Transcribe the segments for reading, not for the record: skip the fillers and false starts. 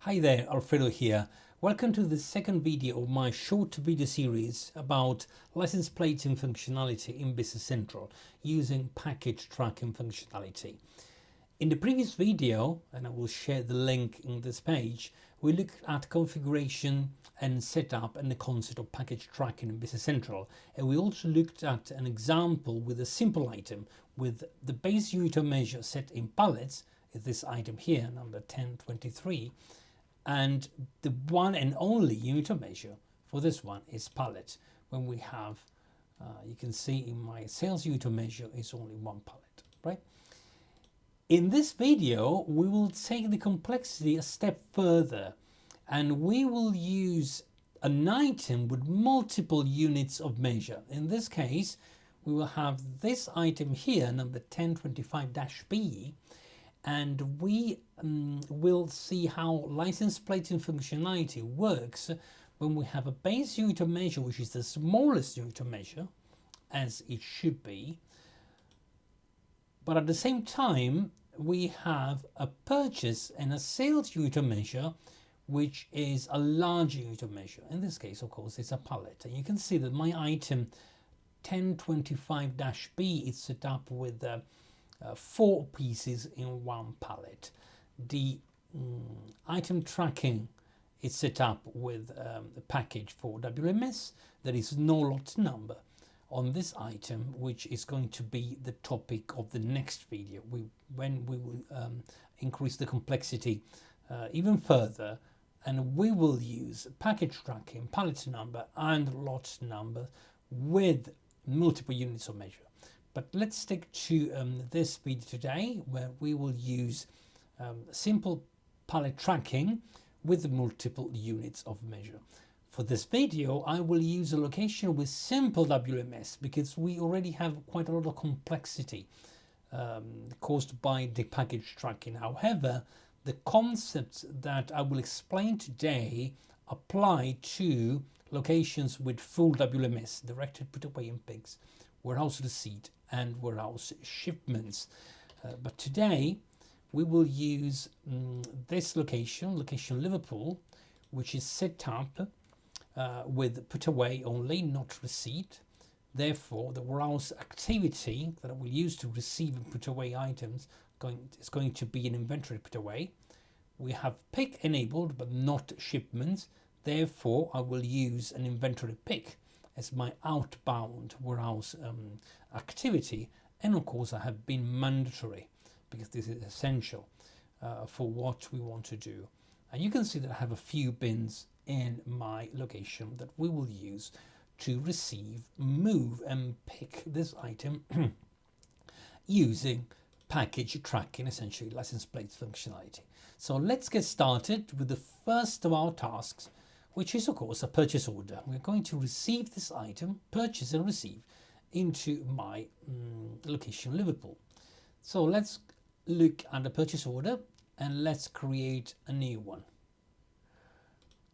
Hi there, Alfredo here. Welcome to the second video of my short video series about license plating functionality in Business Central using package tracking functionality. In the previous video, and I will share the link in this page, we looked at configuration and setup and the concept of package tracking in Business Central. And we also looked at an example with a simple item with the base unit of measure set in pallets, is this item here, number 1023. And the one and only unit of measure for this one is pallet. When we have, you can see in my sales unit of measure is only one pallet, right? In this video, we will take the complexity a step further and we will use an item with multiple units of measure. In this case, we will have this item here, number 1025-B, and we will see how license plating functionality works when we have a base unit of measure, which is the smallest unit of measure, as it should be. But at the same time, we have a purchase and a sales unit of measure, which is a large unit of measure. In this case, of course, it's a pallet. And you can see that my item 1025-B is set up with 4 pieces in one pallet. The item tracking is set up with a package for WMS. There is no lot number on this item, which is going to be the topic of the next video, when we will increase the complexity even further, and we will use package tracking, pallet number and lot number with multiple units of measure. But let's stick to this video today, where we will use simple pallet tracking with multiple units of measure. For this video, I will use a location with simple WMS because we already have quite a lot of complexity caused by the package tracking. However, the concepts that I will explain today apply to locations with full WMS, directed put away in pigs, warehouse receipt and warehouse shipments. But today we will use this location Liverpool, which is set up with put away only, not receipt. Therefore, the warehouse activity that I will use to receive and put away items is going to be an inventory put away. We have pick enabled but not shipments. Therefore, I will use an inventory pick as my outbound warehouse activity, and of course I have been mandatory because this is essential for what we want to do. And you can see that I have a few bins in my location that we will use to receive, move and pick this item using package tracking, essentially license plate functionality. So let's get started with the first of our tasks, which is of course a purchase order. We're going to receive this item, purchase and receive, into my location Liverpool. So let's look at the purchase order and let's create a new one.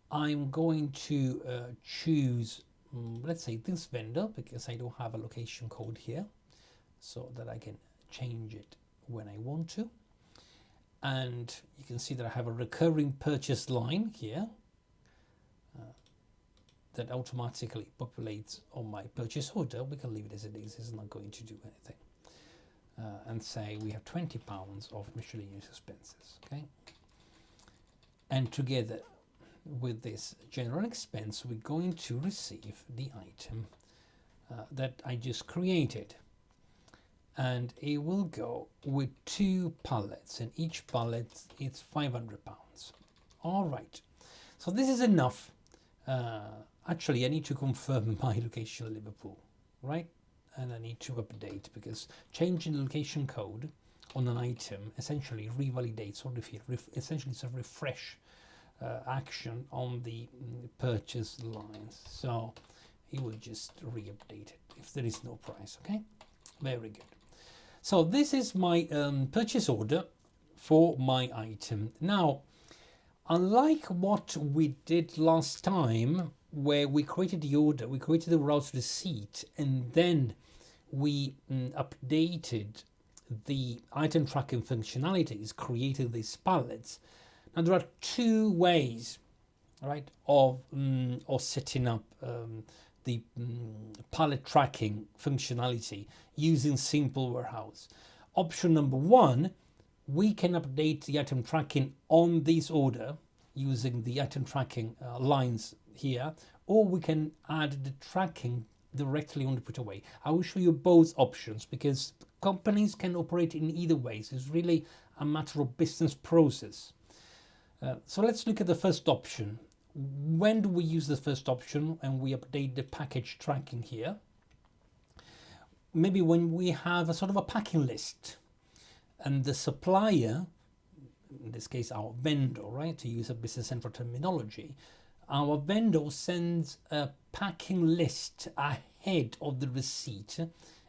I'm going to choose, let's say, this vendor because I don't have a location code here, so that I can change it when I want to. And you can see that I have a recurring purchase line here that automatically populates on my purchase order. We can leave it as it is, it's not going to do anything. And say we have £20 of miscellaneous expenses, okay? And together with this general expense, we're going to receive the item that I just created. And it will go with 2 pallets, and each pallet is £500. All right, so this is enough. Actually, I need to confirm my location Liverpool, right? And I need to update because changing the location code on an item essentially revalidates or essentially it's a refresh action on the purchase lines. So it will just re-update it if there is no price, okay? Very good. So this is my purchase order for my item. Now, unlike what we did last time, where we created the order, we created the warehouse receipt, and then we updated the item tracking functionalities, created these pallets. Now there are two ways, right, of setting up the pallet tracking functionality using simple warehouse. Option number one, we can update the item tracking on this order using the item tracking lines here, or we can add the tracking directly on the put away. I will show you both options because companies can operate in either ways. It's really a matter of business process. So let's look at the first option. When do we use the first option and we update the package tracking here? Maybe when we have a sort of a packing list and the supplier, in this case our vendor, right, to use a Business Central terminology, our vendor sends a packing list ahead of the receipt,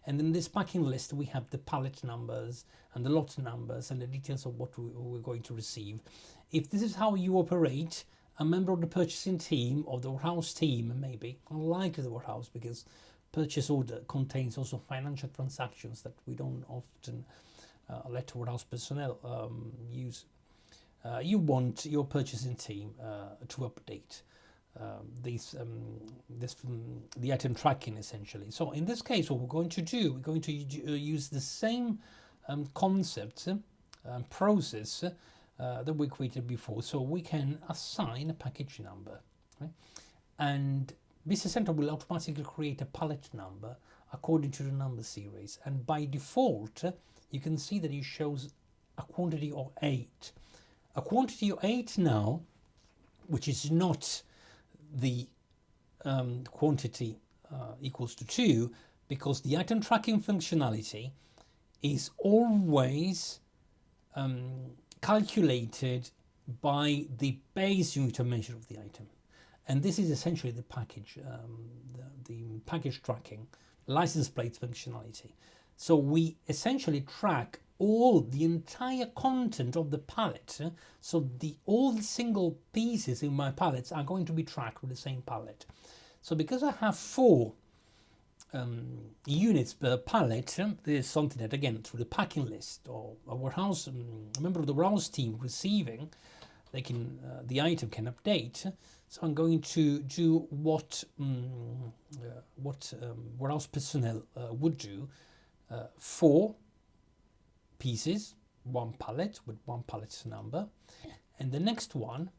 and in this packing list we have the pallet numbers and the lot numbers and the details of what we're going to receive. If this is how you operate, a member of the purchasing team or the warehouse team, maybe, unlikely the warehouse because purchase order contains also financial transactions that we don't often let warehouse personnel use. You want your purchasing team to update the item tracking essentially. So in this case, what we're going to do, we're going to use the same concept and process that we created before. So we can assign a package number, right? And Business Central will automatically create a pallet number according to the number series. And by default, you can see that it shows a quantity of 8. A quantity of 8 now, which is not the quantity equals to 2, because the item tracking functionality is always calculated by the base unit of measure of the item. And this is essentially the package, the package tracking, license plate functionality. So we essentially track all the entire content of the pallet. So all the single pieces in my pallets are going to be tracked with the same pallet. So because I have 4 units per pallet, there's something that again through the packing list or a warehouse, a member of the warehouse team receiving, they can the item can update. So I'm going to do what warehouse personnel would do. 4 pieces, 1 pallet with 1 pallet number, and the next one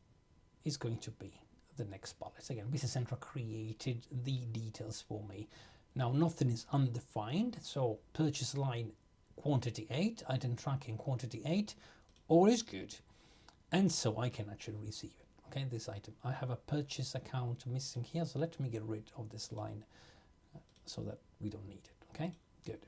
is going to be the next pallet. Again, Business Central created the details for me. Now nothing is undefined, so purchase line quantity 8, item tracking quantity 8, all is good, and so I can actually receive it. Okay, this item. I have a purchase account missing here, so let me get rid of this line so that we don't need it. Okay, good.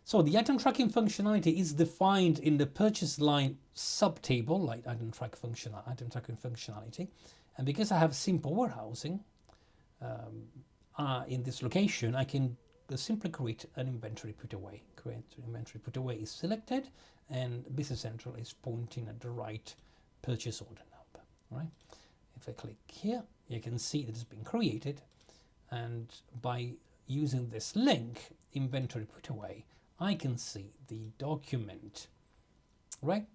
So the item tracking functionality is defined in the purchase line subtable, like item tracking functionality. And because I have simple warehousing in this location, I can simply create an inventory put away. Create inventory put away is selected, and Business Central is pointing at the right purchase order number. Right? If I click here, you can see that it's been created, and by using this link, inventory put away, I can see the document, right?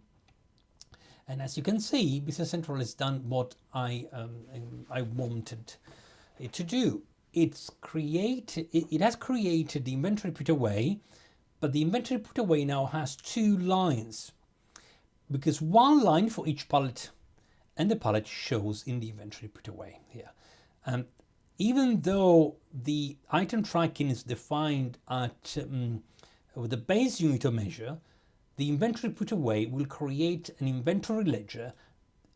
And as you can see, Business Central has done what I wanted it to do. It has created the inventory put away, but the inventory put away now has 2 lines, because 1 line for each pallet, and the pallet shows in the inventory put away here. Even though the item tracking is defined at with the base unit of measure, the inventory put away will create an inventory ledger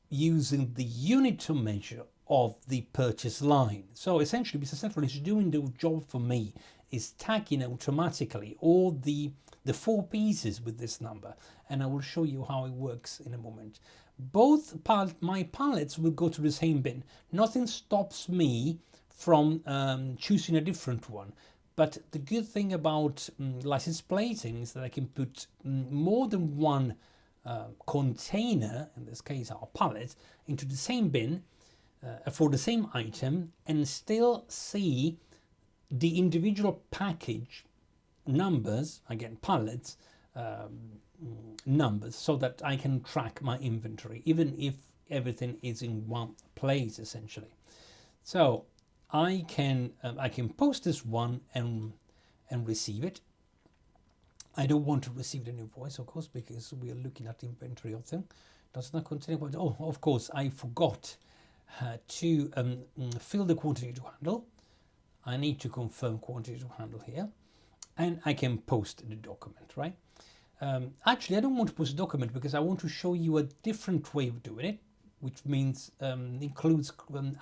using the unit of measure of the purchase line. So essentially, Business Central is doing the job for me, is tagging automatically all the 4 pieces with this number, and I will show you how it works in a moment. Both my pallets will go to the same bin. Nothing stops me from choosing a different one. But the good thing about license plating is that I can put more than 1 container, in this case our pallet, into the same bin for the same item and still see the individual package numbers, again pallets, numbers so that I can track my inventory, even if everything is in one place essentially. So I can post this one and receive it. I don't want to receive the invoice, of course, because we are looking at the inventory of them. Does not contain, but oh, of course, I forgot to fill the quantity to handle. I need to confirm quantity to handle here, and I can post the document, right? Actually, I don't want to post a document because I want to show you a different way of doing it, which means includes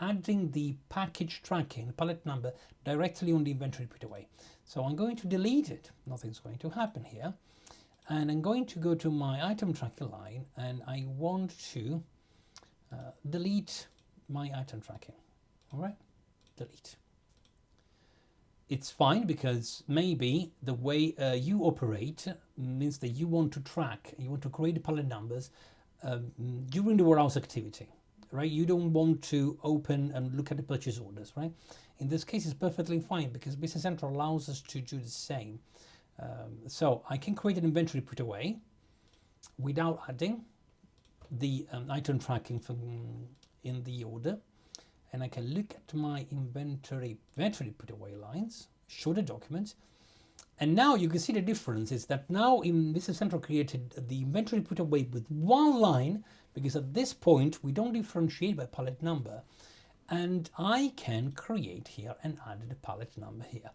adding the package tracking, pallet number, directly on the inventory put away. So I'm going to delete it. Nothing's going to happen here. And I'm going to go to my item tracking line, and I want to delete my item tracking. All right, delete. It's fine because maybe the way you operate means that you want to track, you want to create the pallet numbers during the warehouse activity, right? You don't want to open and look at the purchase orders, right? In this case, it's perfectly fine because Business Central allows us to do the same. So I can create an inventory put away without adding the item tracking from in the order, and I can look at my inventory put away lines, show the document, and now you can see the difference is that now in Business Central created the inventory put away with one line, because at this point we don't differentiate by pallet number, and I can create here and add the pallet number here.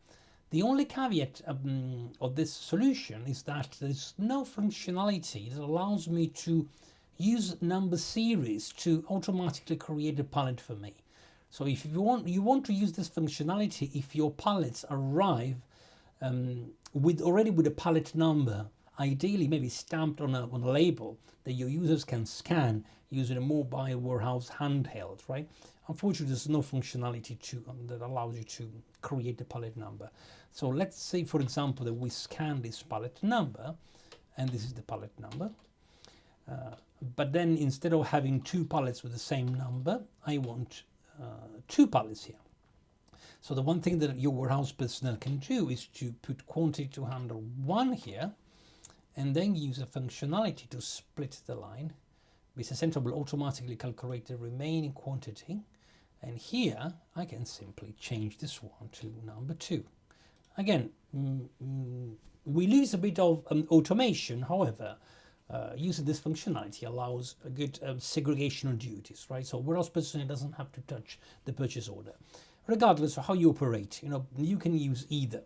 The only caveat of this solution is that there's no functionality that allows me to use number series to automatically create a pallet for me. So if you want to use this functionality, if your pallets arrive already with a pallet number, ideally maybe stamped on a label that your users can scan using a mobile warehouse handheld, right? Unfortunately, there's no functionality that allows you to create the pallet number. So let's say, for example, that we scan this pallet number, and this is the pallet number. But then instead of having two pallets with the same number, I want two pallets here. So the one thing that your warehouse personnel can do is to put quantity to handle 1 here, and then use a functionality to split the line. Business Central will automatically calculate the remaining quantity, and here I can simply change this one to number 2. Again, we lose a bit of automation. However, using this functionality allows a good segregation of duties, right? So warehouse personnel doesn't have to touch the purchase order. Regardless of how you operate, you can use either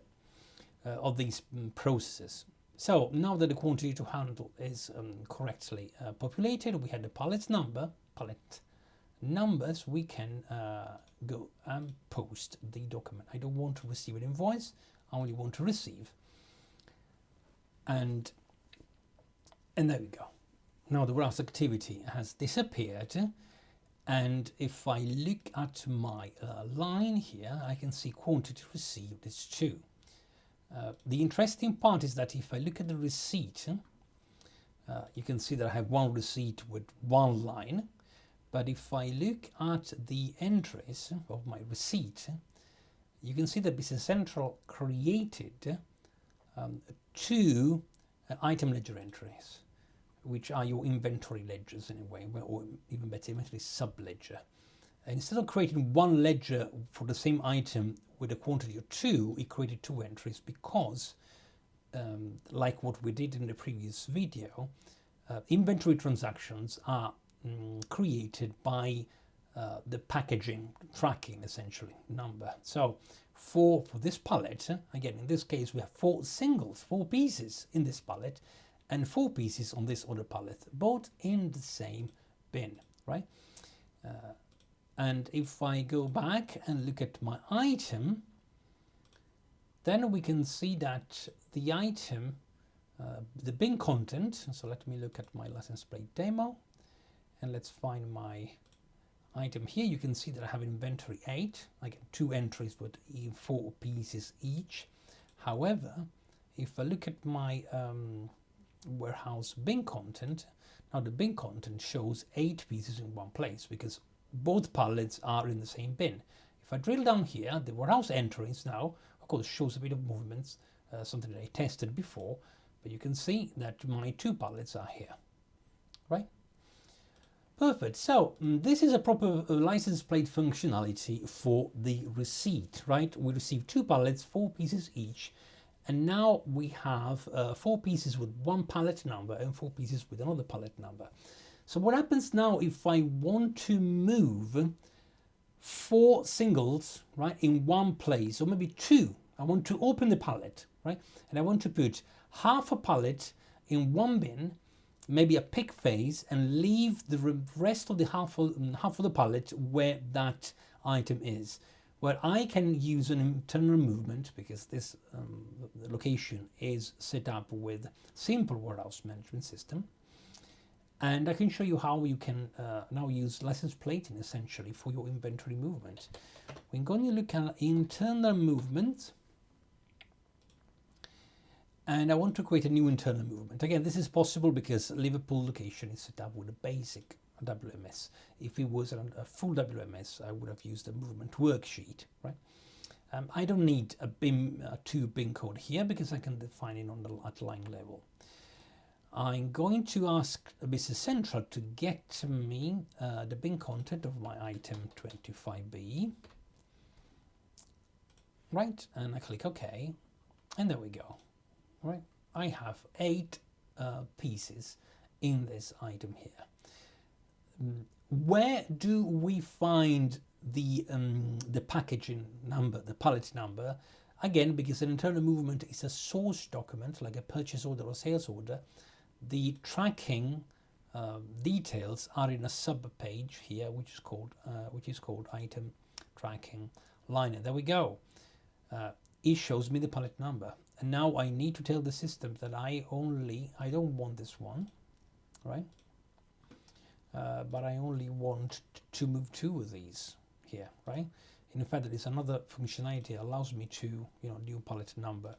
of these processes. So now that the quantity to handle is correctly populated, we had the pallet numbers, we can go and post the document. I don't want to receive an invoice, I only want to receive. And there we go. Now the warehouse activity has disappeared, and if I look at my line here, I can see quantity received is 2. The interesting part is that if I look at the receipt, you can see that I have one receipt with one line. But if I look at the entries of my receipt, you can see that Business Central created 2 item ledger entries, which are your inventory ledgers anyway, or even better, inventory sub-ledger. And instead of creating one ledger for the same item with a quantity of 2, it created 2 entries because, like what we did in the previous video, inventory transactions are created by the packaging tracking, essentially, number. So for this pallet, again, in this case, we have 4 singles, 4 pieces in this pallet, and 4 pieces on this other pallet, both in the same bin, right? And if I go back and look at my item, then we can see that the item, the bin content, so let me look at my license plate demo, and let's find my item here. You can see that I have inventory 8, I get 2 entries with 4 pieces each. However, if I look at my warehouse bin content, now the bin content shows 8 pieces in one place because both pallets are in the same bin. If I drill down here, the warehouse entries now, of course, shows a bit of movements, something that I tested before, But you can see that my 2 pallets are here, right? Perfect. So this is a proper license plate functionality for the receipt, right? We receive 2 pallets, 4 pieces each. And now we have 4 pieces with 1 pallet number and 4 pieces with another pallet number. So what happens now if I want to move 4 singles, right, in one place, or maybe 2? I want to open the pallet, right? And I want to put half a pallet in one bin, maybe a pick phase, and leave the rest of the half of the pallet where that item is. Where I can use an internal movement, because this location is set up with simple warehouse management system. And I can show you how you can now use license plating essentially for your inventory movement. We're going to look at internal movement. And I want to create a new internal movement. Again, this is possible because Liverpool location is set up with a basic WMS. If it was a full WMS, I would have used a movement worksheet, right? I don't need a bin, 2 bin code here because I can define it on the at line level. I'm going to ask Business Central to get me the bin content of my item 25B, right? And I click OK, and there we go. Right, I have 8 pieces in this item here. Where do we find the packaging number, the pallet number? Again, because an internal movement is a source document, like a purchase order or sales order, the tracking details are in a sub page here, which is called item tracking line. And there we go. It shows me the pallet number. And now I need to tell the system that I don't want this one, right? But I only want to move 2 of these here, right? In fact, there is another functionality that allows me to, new pallet number.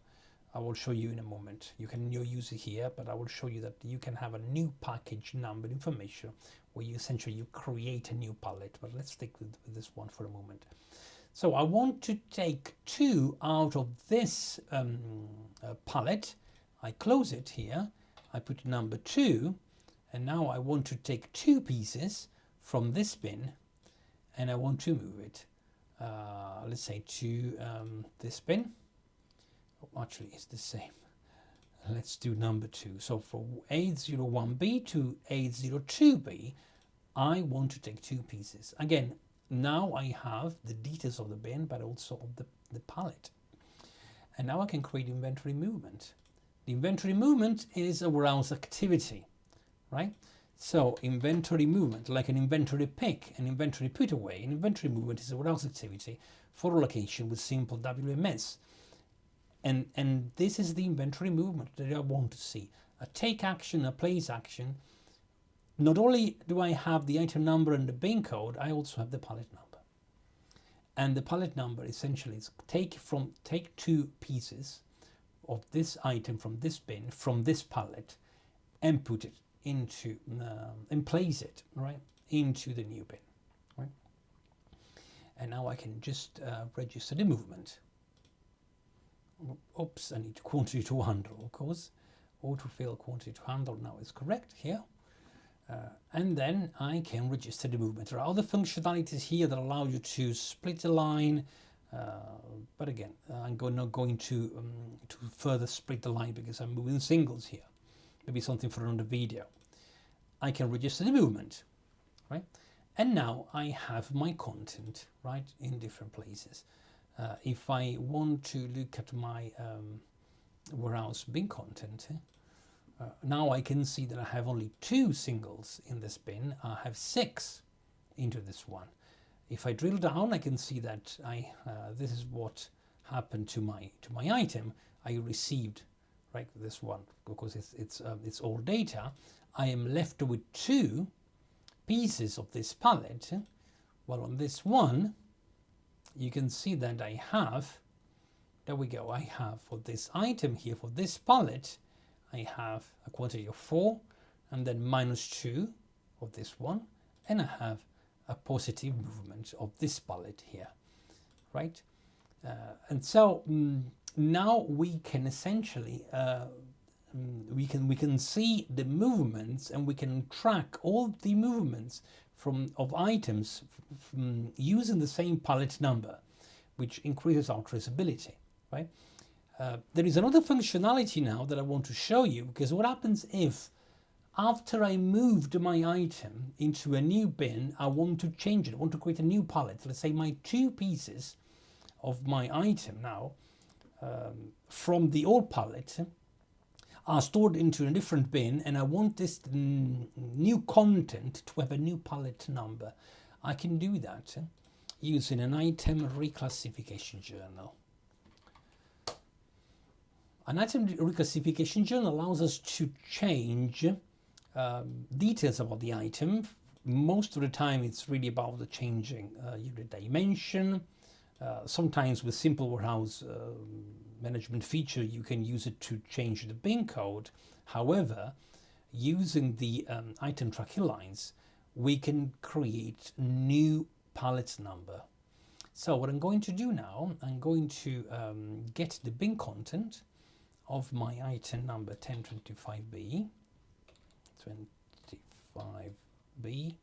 I will show you in a moment. You can use it here, but I will show you that you can have a new package number information where you essentially create a new pallet. But let's stick with this one for a moment. So I want to take 2 out of this pallet. I close it here. I put number 2. And now I want to take 2 pieces from this bin. And I want to move it, let's say, to this bin. Oh, actually, it's the same. Let's do number 2. So from 801B to 802B, I want to take 2 pieces. Again, now I have the details of the bin, but also of the pallet. And now I can create inventory movement. The inventory movement is a warehouse activity, right? So inventory movement, like an inventory pick, an inventory put away, an inventory movement is a warehouse activity for a location with simple WMS. And this is the inventory movement that I want to see. A take action, a place action. Not only do I have the item number and the bin code, I also have the pallet number. And the pallet number essentially is take 2 pieces of this item from this bin, from this pallet, and put it into, and place it, right, into the new bin, right? And now I can just register the movement. Oops, I need quantity to handle, of course. Autofill quantity to handle now is correct here. And then I can register the movement. There are other functionalities here that allow you to split the line, but again, I'm not going to further split the line because I'm moving singles here. Maybe something for another video. I can register the movement, right? And now I have my content, right, in different places. If I want to look at my warehouse bin content, now I can see that I have only 2 singles in this bin. I have 6 into this one. If I drill down, I can see that this is what happened to my item. I received, right, this one because it's all data. I am left with 2 pieces of this pallet. Well, on this one, you can see that I have. There we go. I have for this item here, for this pallet, I have a quantity of 4 and then -2 of this one, and I have a positive movement of this pallet here, right? And so now we can essentially we can see the movements, and we can track all the movements of items using the same pallet number, which increases our traceability, right? There is another functionality now that I want to show you, because what happens if after I moved my item into a new bin, I want to change it, I want to create a new pallet. Let's say my 2 pieces of my item now from the old pallet are stored into a different bin, and I want this new content to have a new pallet number. I can do that using an item reclassification journal. An item reclassification journal allows us to change details about the item. Most of the time it's really about the changing unit dimension. Sometimes with simple warehouse management feature you can use it to change the bin code. However, using the item tracking lines, we can create new pallet number. So what I'm going to do now, I'm going to get the bin content of my item number 1025B, 25B,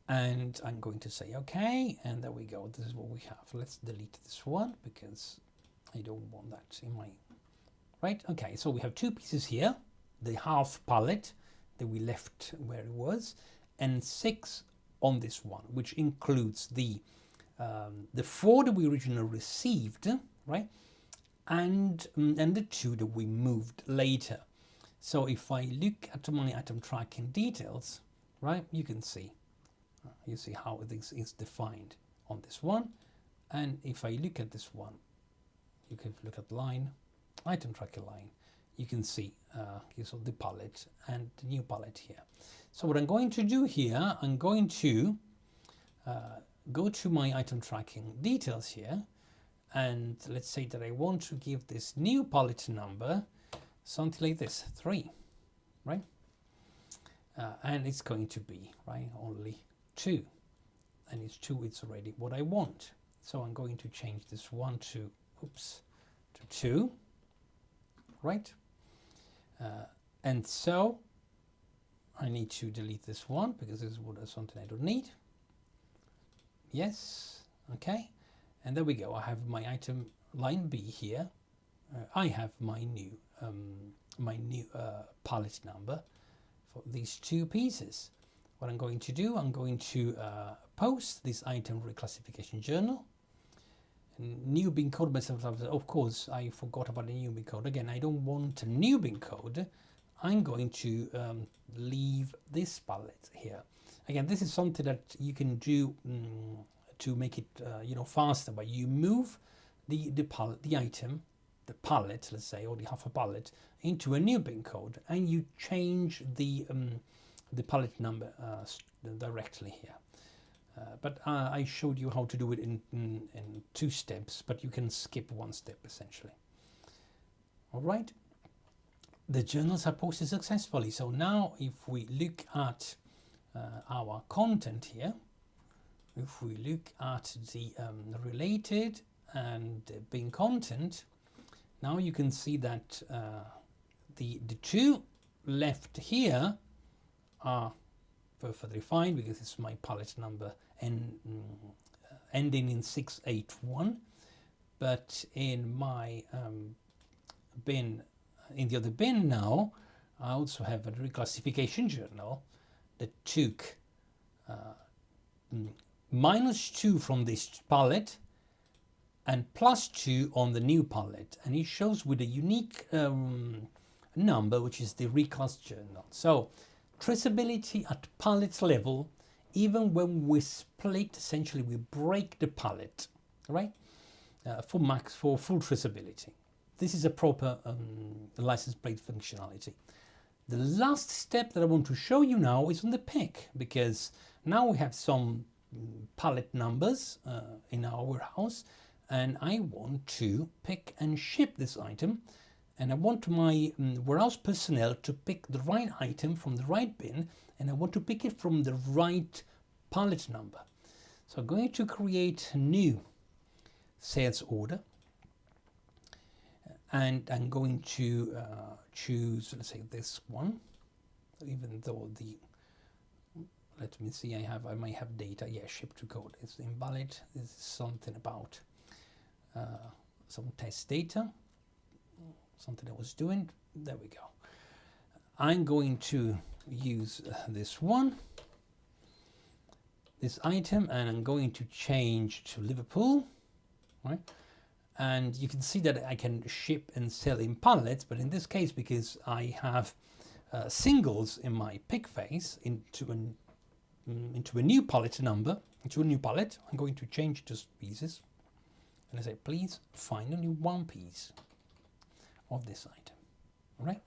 and I'm going to say OK, and there we go. This is what we have. Let's delete this one because I don't want that in my right. Okay, so we have 2 pieces here, the half pallet that we left where it was, and 6 on this one, which includes the 4 that we originally received, right, and the 2 that we moved later. So if I look at my item tracking details, right, you can see you see how this is defined on this one. And if I look at this one, you can look at line, item tracker line, you can see so the pallet and the new pallet here. So what I'm going to do here, I'm going to go to my item tracking details here, and let's say that I want to give this new pallet number something like this, 3, right? And it's going to be, right, only 2, and it's 2, it's already what I want. So I'm going to change this 1 to 2, right? And so I need to delete this one because this is something I don't need. Yes, okay, and there we go. I have my item line B here. I have my new pallet number for these 2 pieces. What I'm going to do, I'm going to post this item reclassification journal. New bin code, but sometimes, of course, I forgot about the new bin code. Again, I don't want a new bin code. I'm going to leave this pallet here. Again, this is something that you can do to make it faster. But you move the pallet, the item, the pallet, let's say, or the half a pallet, into a new bin code, and you change the pallet number directly here. But I showed you how to do it in 2 steps, but you can skip 1 step essentially. All right, the journals are posted successfully. So now if we look at our content here, if we look at the related and bin content, now you can see that the 2 left here are perfectly fine because it's my pallet number and ending in 681. But in my bin, in the other bin now, I also have a reclassification journal that took -2 from this pallet and +2 on the new pallet, and it shows with a unique number, which is the reclass journal. So traceability at pallet level, even when we split, essentially we break the pallet, right? For full traceability. This is a proper license plate functionality. The last step that I want to show you now is on the pick, because now we have some pallet numbers in our warehouse, and I want to pick and ship this item, and I want my warehouse personnel to pick the right item from the right bin, and I want to pick it from the right pallet number. So I'm going to create a new sales order, and I'm going to choose, let's say, this one, even though the, let me see, I might have data, yeah, ship to code, it's invalid. This is something about some test data, something I was doing. There we go. I'm going to use this one, this item, and I'm going to change to Liverpool, right? And you can see that I can ship and sell in pallets, but in this case, because I have singles in my pick phase into a new pallet number, into a new pallet, I'm going to change just pieces. And I say, please find only one piece of this item, all right?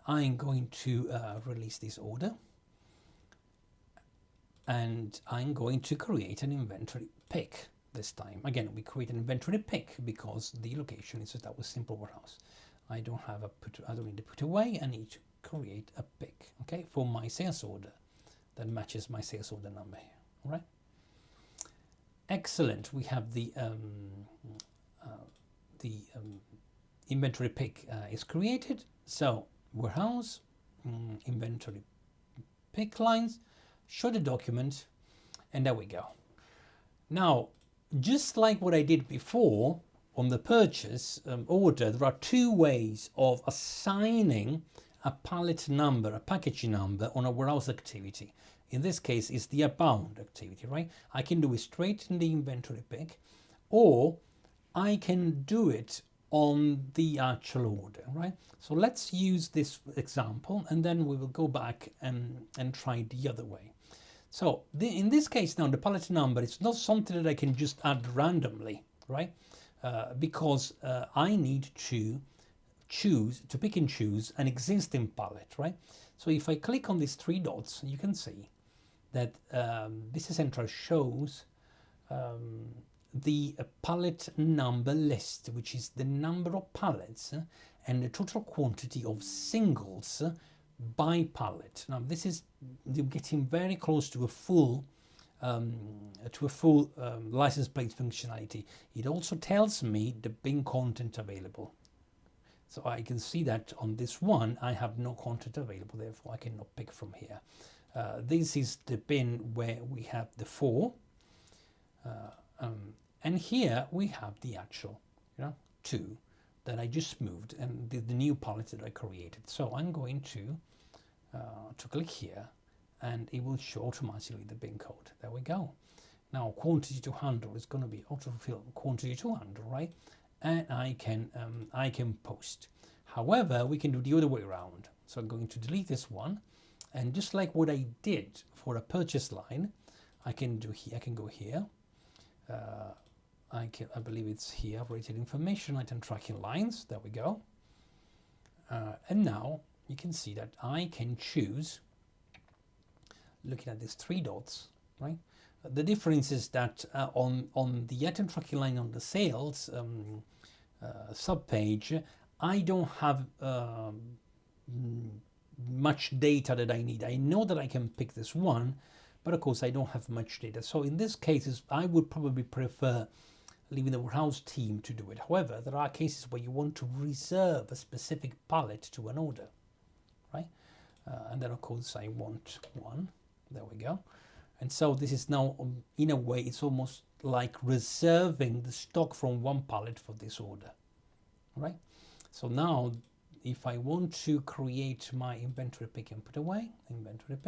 I'm going to release this order, and I'm going to create an inventory pick this time. Again, we create an inventory pick because the location is set up with simple warehouse. I don't need to put away. I need to create a pick, okay, for my sales order that matches my sales order number here. All right. Excellent. We have the inventory pick is created. So warehouse, inventory pick lines, show the document, and there we go. Now, just like what I did before on the purchase order, there are two ways of assigning a pallet number, a packaging number on a warehouse activity. In this case, it's the abound activity, right? I can do it straight in the inventory pick, or I can do it on the actual order, right? So let's use this example, and then we will go back and try the other way. So in this case now, the pallet number is not something that I can just add randomly, right? Because I need to pick and choose an existing pallet, right? So if I click on these three dots, you can see that Business Central shows the pallet number list, which is the number of pallets and the total quantity of singles by pallet. Now this is, you're getting very close to a full license plate functionality. It also tells me the bin content available. So I can see that on this one, I have no content available, therefore I cannot pick from here. This is the bin where we have the 4. And here we have the actual 2 that I just moved, and the new pallet that I created. So I'm going to click here, and it will show automatically the bin code. There we go. Now quantity to handle is going to be autofill quantity to handle, right? And I can post. However, we can do the other way around. So I'm going to delete this one, and just like what I did for a purchase line, I can do here. I can go here. I believe it's here, rated information, item tracking lines. There we go. And now you can see that I can choose, looking at these 3 dots, right? The difference is that on the item tracking line on the sales subpage, I don't have much data that I need. I know that I can pick this one, but of course I don't have much data. So in this case, I would probably prefer leaving the warehouse team to do it. However, there are cases where you want to reserve a specific pallet to an order, right? And then of course I want one. There we go. And so this is now, in a way, it's almost like reserving the stock from one pallet for this order, right? So now, if I want to create my inventory pick and put away, inventory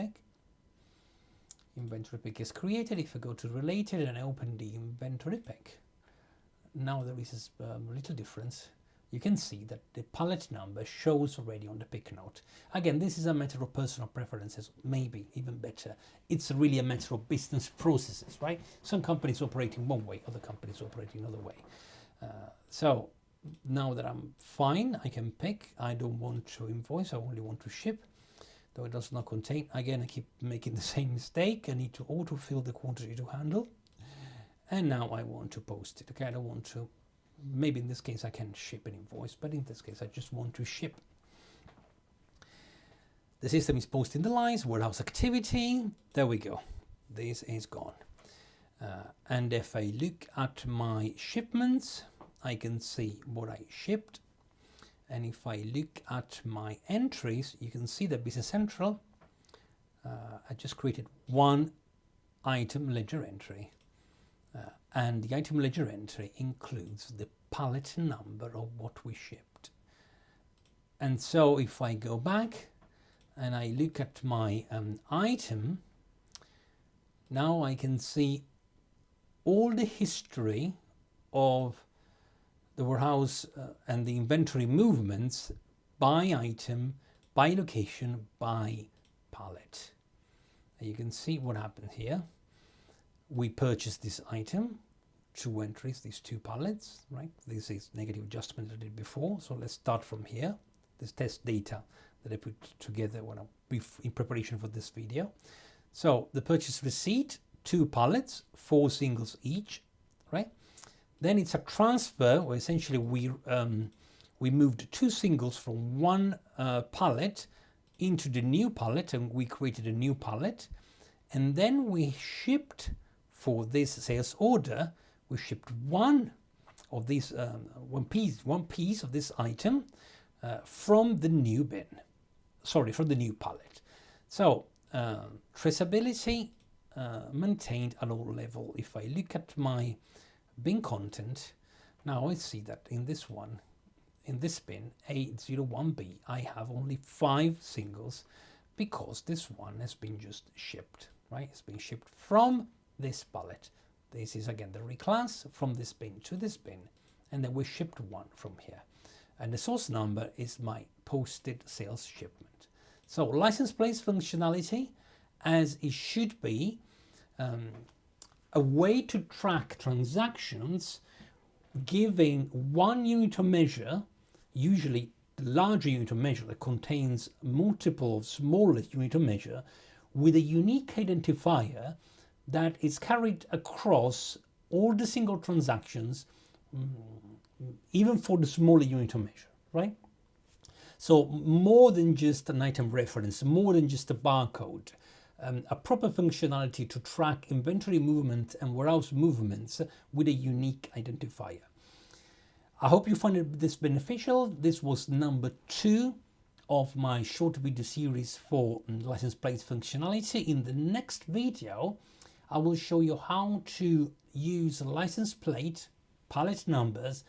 pick is created. If I go to related and I open the inventory pick, now there is a little difference. You can see that the pallet number shows already on the pick note. Again, this is a matter of personal preferences, maybe even better. It's really a matter of business processes, right? Some companies operate in one way, other companies operate in another way. So now that I'm fine, I can pick. I don't want to invoice, I only want to ship, though it does not contain. Again, I keep making the same mistake. I need to autofill the quantity to handle. And now I want to post it. Okay, I don't want to, maybe in this case I can ship an invoice, but in this case I just want to ship. The system is posting the lines, warehouse activity. There we go. This is gone. And if I look at my shipments, I can see what I shipped. And if I look at my entries, you can see that Business Central, I just created one item ledger entry. And the item ledger entry includes the pallet number of what we shipped. And so if I go back and I look at my item, now I can see all the history of the warehouse and the inventory movements by item, by location, by pallet. You can see what happened here. We purchased this item, 2 entries, these 2 pallets, right? This is negative adjustment I did before. So let's start from here. This test data that I put together when in preparation for this video. So the purchase receipt, 2 pallets, 4 singles each, right? Then it's a transfer where essentially we moved 2 singles from one pallet into the new pallet, and we created a new pallet. And then we shipped, for this sales order, we shipped one of these one piece of this item from the new bin, from the new pallet. So traceability maintained at all level. If I look at my bin content, now I see that in this one, in this bin A01B, I have only 5 singles because this one has been just shipped, right? It's been shipped from this pallet. This is again the reclass from this bin to this bin, and then we shipped one from here. And the source number is my posted sales shipment. So license plates functionality, as it should be, a way to track transactions, giving one unit of measure, usually the larger unit of measure that contains multiple smaller unit of measure, with a unique identifier that is carried across all the single transactions, even for the smaller unit of measure, right? So more than just an item reference, more than just a barcode, a proper functionality to track inventory movement and warehouse movements with a unique identifier. I hope you find this beneficial. This was number 2 of my short video series for license plates functionality. In the next video, I will show you how to use license plate pallet numbers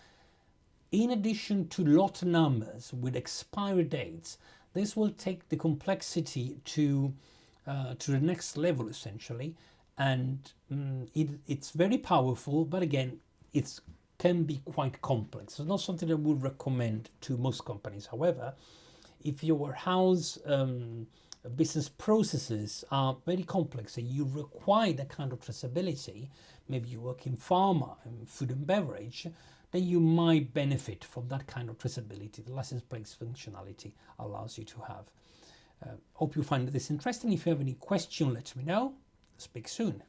in addition to lot numbers with expiry dates. This will take the complexity to the next level essentially, and it's very powerful, but again it can be quite complex. It's not something I would recommend to most companies. However, if your warehouse business processes are very complex and you require that kind of traceability, maybe you work in pharma and food and beverage, then you might benefit from that kind of traceability the license plates functionality allows you to have. Hope you find this interesting. If you have any question, let me know. Speak soon.